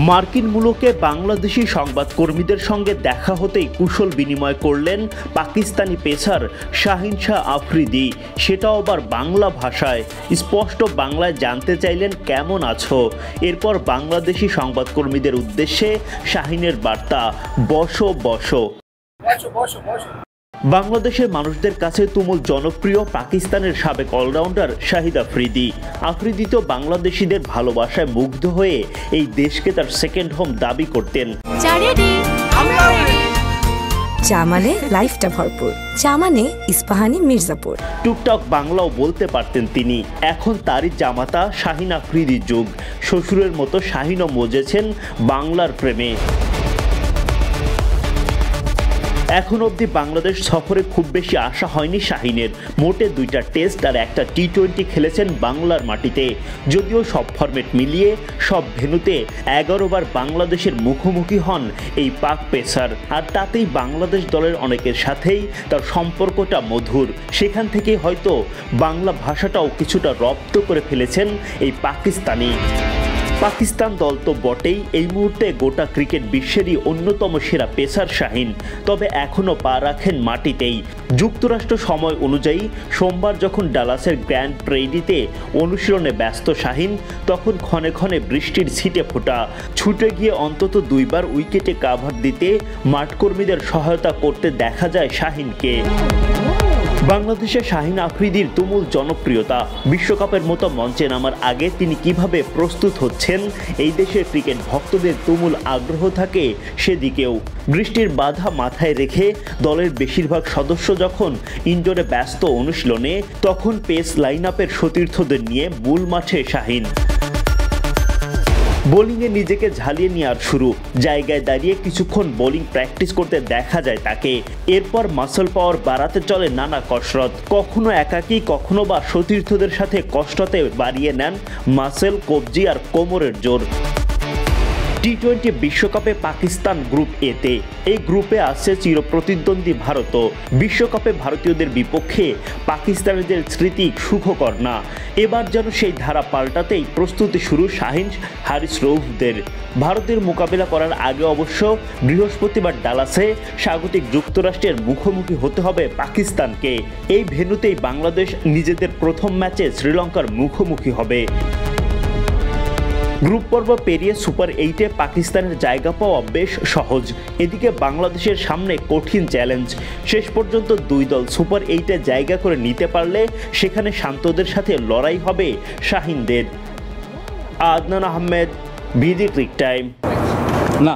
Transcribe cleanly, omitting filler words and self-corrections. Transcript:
মার্কিন মুলুকে বাংলাদেশি সংবাদকর্মীদের সঙ্গে দেখা হতেই কুশল বিনিময় করলেন পাকিস্তানি পেসার শাহিন শাহ আফ্রিদি, সেটাও আবার বাংলা ভাষায়। স্পষ্ট বাংলায় জানতে চাইলেন কেমন আছো। এরপর বাংলাদেশি সংবাদকর্মীদের উদ্দেশ্যে শাহিনের বার্তা, বসো বসো। বাংলাদেশের মানুষদের কাছে তুমুল জনপ্রিয় পাকিস্তানের সাবেক অলরাউন্ডার শাহিদ আফ্রিদি। আফ্রিদি তো বাংলাদেশিদের ভালোবাসায় মুগ্ধ হয়ে এই দেশকে তার সেকেন্ড হোম দাবি করতেন। চা মানে লাইফটা ভরপুর, চা মানে ইস্পাহানি মির্জাপুর। টুকটাক বাংলাও বলতে পারতেন তিনি। এখন তারই জামাতা শাহিন আফ্রিদির যুগ। শ্বশুরের মতো শাহিনও মজেছেন বাংলার প্রেমে। এখন অবধি বাংলাদেশ সফরে খুব বেশি আশা হয়নি শাহিনের। মোটে 2টা টেস্ট আর একটা টি-20 খেলেছেন বাংলার মাটিতে। যদিও সব ফরম্যাট মিলিয়ে সব ভেন্যুতে 11 বার বাংলাদেশের মুখোমুখি হন এই পাক পেসার। আর তাতেই বাংলাদেশ দলের অনেকের সাথেই তার সম্পর্কটা মধুর। সেখান থেকে হয়তো বাংলা ভাষাটাও কিছুটা রপ্ত করে ফেলেছেন এই পাকিস্তানি। পাকিস্তান দল তো বটেই, এই মুহূর্তে গোটা ক্রিকেট বিশ্বেরই অন্যতম সেরা পেসার শাহিন। তবে এখনও পা রাখেন মাটিতেই। যুক্তরাষ্ট্র সময় অনুযায়ী সোমবার যখন ডালাসের গ্র্যান্ড প্রেইরিতে অনুশীলনে ব্যস্ত শাহিন, তখন ক্ষণে ক্ষণে বৃষ্টির ছিটে ফোঁটা। ছুটে গিয়ে অন্তত 2 বার উইকেটে কাভার দিতে মাঠকর্মীদের সহায়তা করতে দেখা যায় শাহিনকে। বাংলাদেশে শাহিন আফ্রিদির তুমুল জনপ্রিয়তা। বিশ্বকাপের মতো মঞ্চে নামার আগে তিনি কিভাবে প্রস্তুত হচ্ছেন, এই দেশের ক্রিকেট ভক্তদের তুমুল আগ্রহ থাকে সেদিকেও। বৃষ্টির বাধা মাথায় রেখে দলের বেশিরভাগ সদস্য যখন ইনডোরে ব্যস্ত অনুশীলনে, তখন পেস লাইন আপের সতীর্থদের নিয়ে মূল মাঠে শাহিন। বোলিংয়ে নিজেকে ঝালিয়ে নেওয়ার শুরু। জায়গায় দাঁড়িয়ে কিছুক্ষণ বোলিং প্র্যাকটিস করতে দেখা যায় তাকে। এরপর মাসল পাওয়ার বাড়াতে চলে নানা কসরত। কখনো একাকী, কখনো বা সতীর্থদের সাথে কষ্টতে বাড়িয়ে নেন মাসেল, কবজি আর কোমরের জোর। টি-20 বিশ্বকাপে পাকিস্তান গ্রুপ এতে। এই গ্রুপে আছে চিরপ্রতিদ্বন্দ্বী ভারতও। বিশ্বকাপে ভারতীয়দের বিপক্ষে পাকিস্তানিদের স্মৃতি সুখকর না। এবার যেন সেই ধারা পাল্টাতেই প্রস্তুতি শুরু শাহিন হারিস রৌফদের। ভারতের মোকাবিলা করার আগে অবশ্য বৃহস্পতিবার ডালাসে স্বাগতিক যুক্তরাষ্ট্রের মুখোমুখি হতে হবে পাকিস্তানকে। এই ভেন্যুতেই বাংলাদেশ নিজেদের প্রথম ম্যাচে শ্রীলঙ্কার মুখোমুখি হবে। গ্রুপ পর্ব পেরিয়ে সুপার 8-এ পাকিস্তানের জায়গা পাওয়া বেশ সহজ। এদিকে বাংলাদেশের সামনে কঠিন চ্যালেঞ্জ। শেষ পর্যন্ত 2 দল সুপার 8-এ জায়গা করে নিতে পারলে সেখানে শান্তদের সাথে লড়াই হবে শাহিনদের। Adnan Ahmed, BD cric time. না